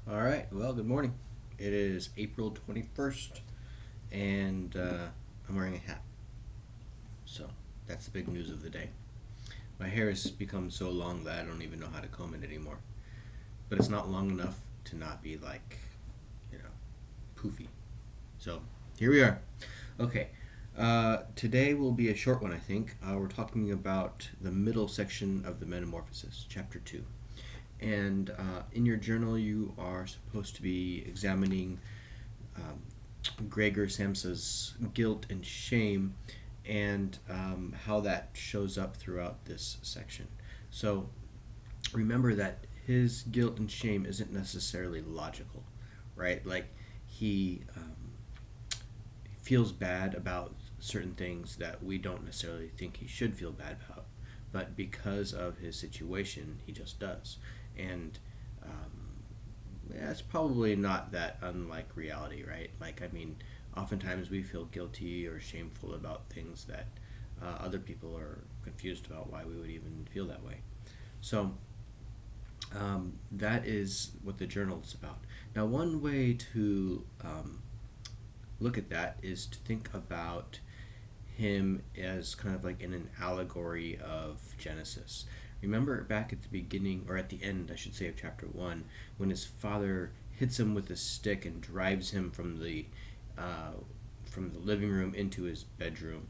All right. Well, good morning. It is April 21st, and I'm wearing a hat. So that's the big news of the day. My hair has become so long that I don't even know how to comb it anymore. But it's not long enough to not be like, you know, poofy. So here we are. Okay. Today will be a short one, I think. We're talking about the middle section of the Metamorphosis, chapter 2. And in your journal, you are supposed to be examining Gregor Samsa's guilt and shame and how that shows up throughout this section. So remember that his guilt and shame isn't necessarily logical, right? Like he feels bad about certain things that we don't necessarily think he should feel bad about, but because of his situation, he just does. And yeah, it's probably not that unlike reality, right? Like, I mean, oftentimes we feel guilty or shameful about things that other people are confused about why we would even feel that way. So, that is what the journal is about. Now, one way to look at that is to think about him as kind of like in an allegory of Genesis. Remember back at the beginning, or at the end, I should say, of chapter 1, when his father hits him with a stick and drives him from the living room into his bedroom.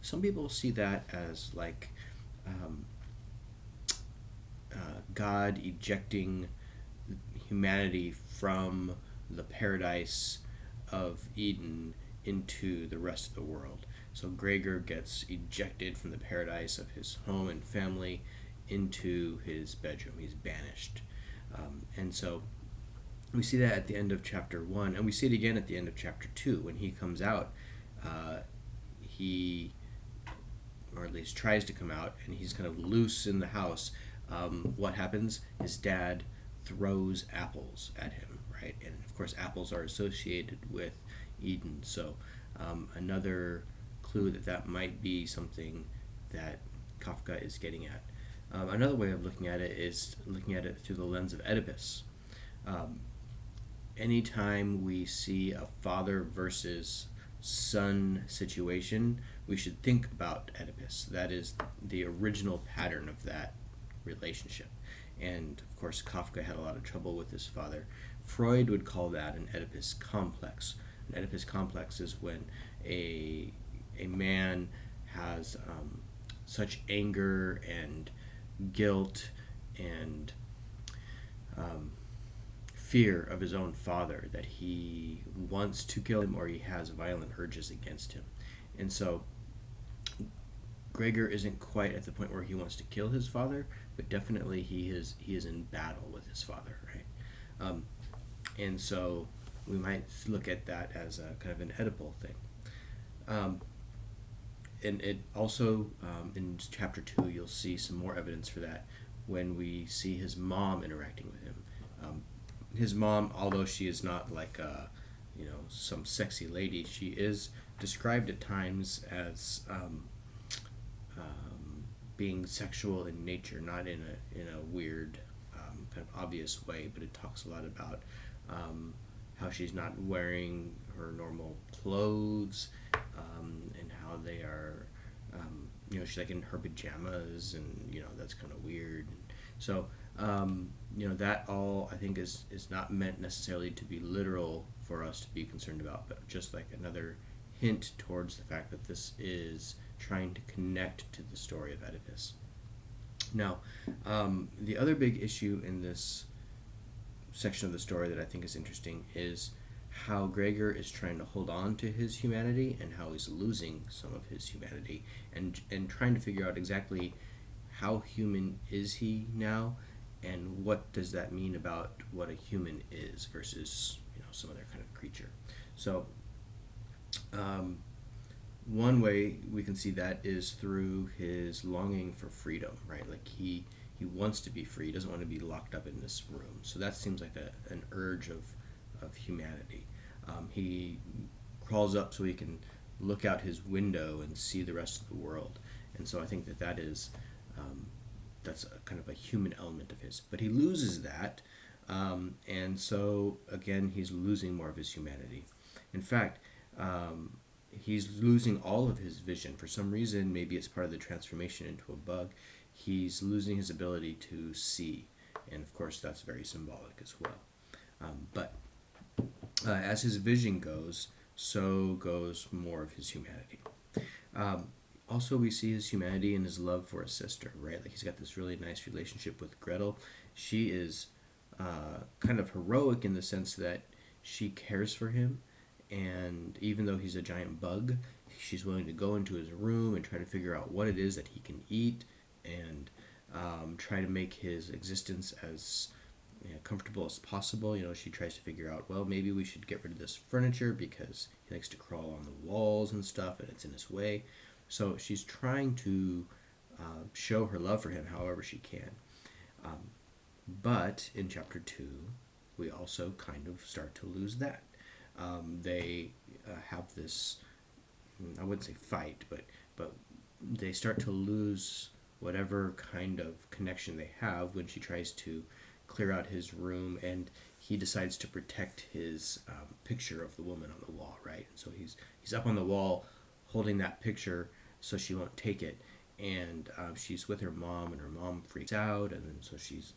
Some people see that as like um, God ejecting humanity from the paradise of Eden into the rest of the world. So Gregor gets ejected from the paradise of his home and family into his bedroom. He's banished. And so we see that at the end of chapter 1, and we see it again at the end of chapter 2. When he comes out, he, or at least tries to come out, and he's kind of loose in the house. What happens? His dad throws apples at him, right? And of course, apples are associated with Eden. So another clue that that might be something that Kafka is getting at. Another way of looking at it is looking at it through the lens of Oedipus. Um, Anytime we see a father versus son situation, we should think about Oedipus. That is the original pattern of that relationship. And of course, Kafka had a lot of trouble with his father. Freud would call that an Oedipus complex. An Oedipus complex is when a man has such anger and guilt and um, fear of his own father that he wants to kill him or he has violent urges against him. And so Gregor isn't quite at the point where he wants to kill his father, but definitely he is in battle with his father, right? Um, and so we might look at that as a kind of an Oedipal thing. Um, and it also in chapter 2 you'll see some more evidence for that when we see his mom interacting with him. Um, his mom, although she is not like some sexy lady, she is described at times as being sexual in nature, not in a weird kind of obvious way, but it talks a lot about how she's not wearing her normal clothes, and how they are, she's like in her pajamas, and that's kind of weird. So that all I think is not meant necessarily to be literal for us to be concerned about, but just like another hint towards the fact that this is trying to connect to the story of Oedipus. Now, the other big issue in this section of the story that I think is interesting is how Gregor is trying to hold on to his humanity and how he's losing some of his humanity, and trying to figure out exactly how human is he now, and what does that mean about what a human is versus some other kind of creature. So one way we can see that is through his longing for freedom, right? Like he wants to be free, he doesn't want to be locked up in this room. So that seems like an urge of humanity. He crawls up so he can look out his window and see the rest of the world. And so I think that's a kind of a human element of his. But he loses that And so, again, he's losing more of his humanity. In fact, he's losing all of his vision. For some reason, maybe it's part of the transformation into a bug, he's losing his ability to see. And of course, that's very symbolic as well. But as his vision goes, so goes more of his humanity. Um, Also, we see his humanity and his love for his sister, right? Like he's got this really nice relationship with Gretel. She is kind of heroic in the sense that she cares for him, and even though he's a giant bug, she's willing to go into his room and try to figure out what it is that he can eat, and try to make his existence as comfortable as possible. She tries to figure out, well, maybe we should get rid of this furniture because he likes to crawl on the walls and stuff, and it's in his way. So she's trying to show her love for him however she can. But in chapter 2, we also kind of start to lose that. They have this, I wouldn't say fight, but they start to lose whatever kind of connection they have when she tries to clear out his room, and he decides to protect his picture of the woman on the wall, right? And so he's up on the wall holding that picture so she won't take it, and she's with her mom, and her mom freaks out, and then so she's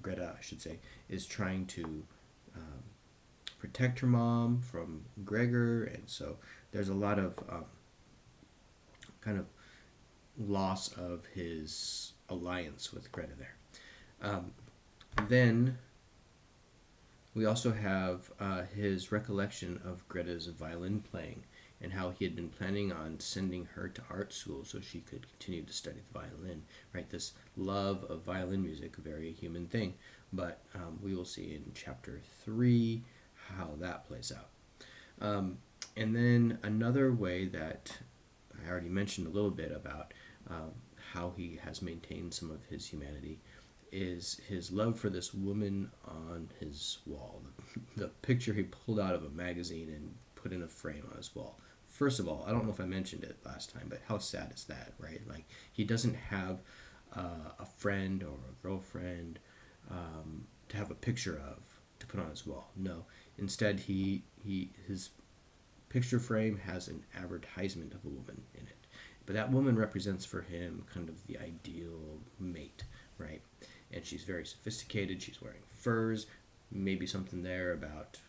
Greta, I should say, is trying to protect her mom from Gregor, and so there's a lot of kind of loss of his alliance with Greta there. Then we also have his recollection of Greta's violin playing and how he had been planning on sending her to art school so she could continue to study the violin, right? This love of violin music, a very human thing, but we will see in chapter 3 how that plays out. And then another way that I already mentioned a little bit about how he has maintained some of his humanity is his love for this woman on his wall. The picture he pulled out of a magazine and put in a frame on his wall. First of all, I don't know if I mentioned it last time, but how sad is that, right? Like, he doesn't have a friend or a girlfriend to have a picture of to put on his wall. No. Instead, his picture frame has an advertisement of a woman in it. But that woman represents for him kind of the ideal mate, right? And she's very sophisticated. She's wearing furs. Maybe something there about,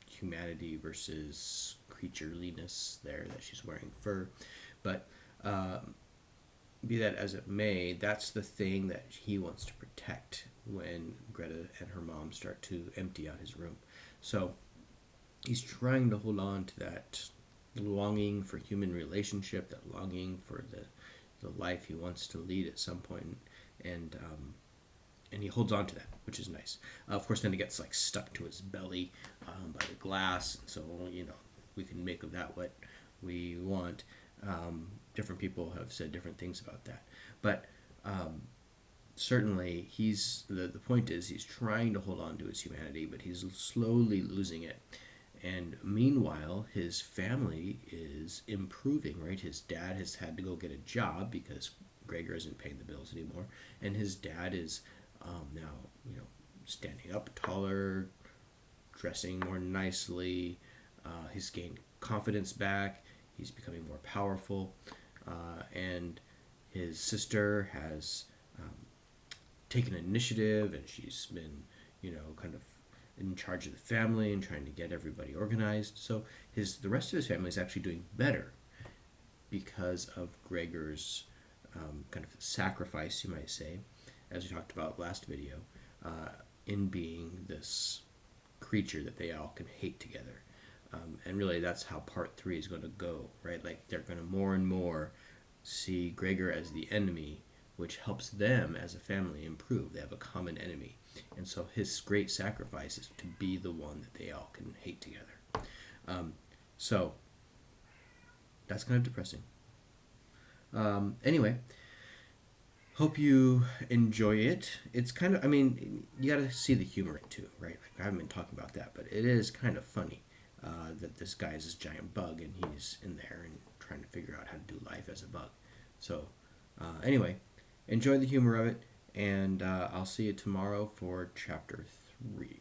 humanity versus creatureliness there, that she's wearing fur. But be that as it may, that's the thing that he wants to protect when Greta and her mom start to empty out his room. So he's trying to hold on to that longing for human relationship, that longing for the life he wants to lead at some point, and he holds on to that, which is nice. Of course, then it gets like stuck to his belly by the glass, so we can make of that what we want. Different people have said different things about that, but certainly the point is he's trying to hold on to his humanity, but he's slowly losing it. And meanwhile, his family is improving, right? His dad has had to go get a job because Gregor isn't paying the bills anymore, and his dad is now, standing up taller, dressing more nicely. He's gained confidence back. He's becoming more powerful, and his sister has taken initiative, and she's been, kind of in charge of the family and trying to get everybody organized. So the rest of his family is actually doing better because of Gregor's kind of sacrifice, you might say, as we talked about last video, in being this creature that they all can hate together. And really that's how part 3 is going to go, right? Like, they're going to more and more see Gregor as the enemy, which helps them as a family improve. They have a common enemy. And so his great sacrifice is to be the one that they all can hate together. So that's kind of depressing. Anyway, hope you enjoy it. It's kind of, you got to see the humor in it too, right? Like, I haven't been talking about that, but it is kind of funny that this guy is this giant bug and he's in there and trying to figure out how to do life as a bug. So anyway, enjoy the humor of it, and I'll see you tomorrow for chapter 3.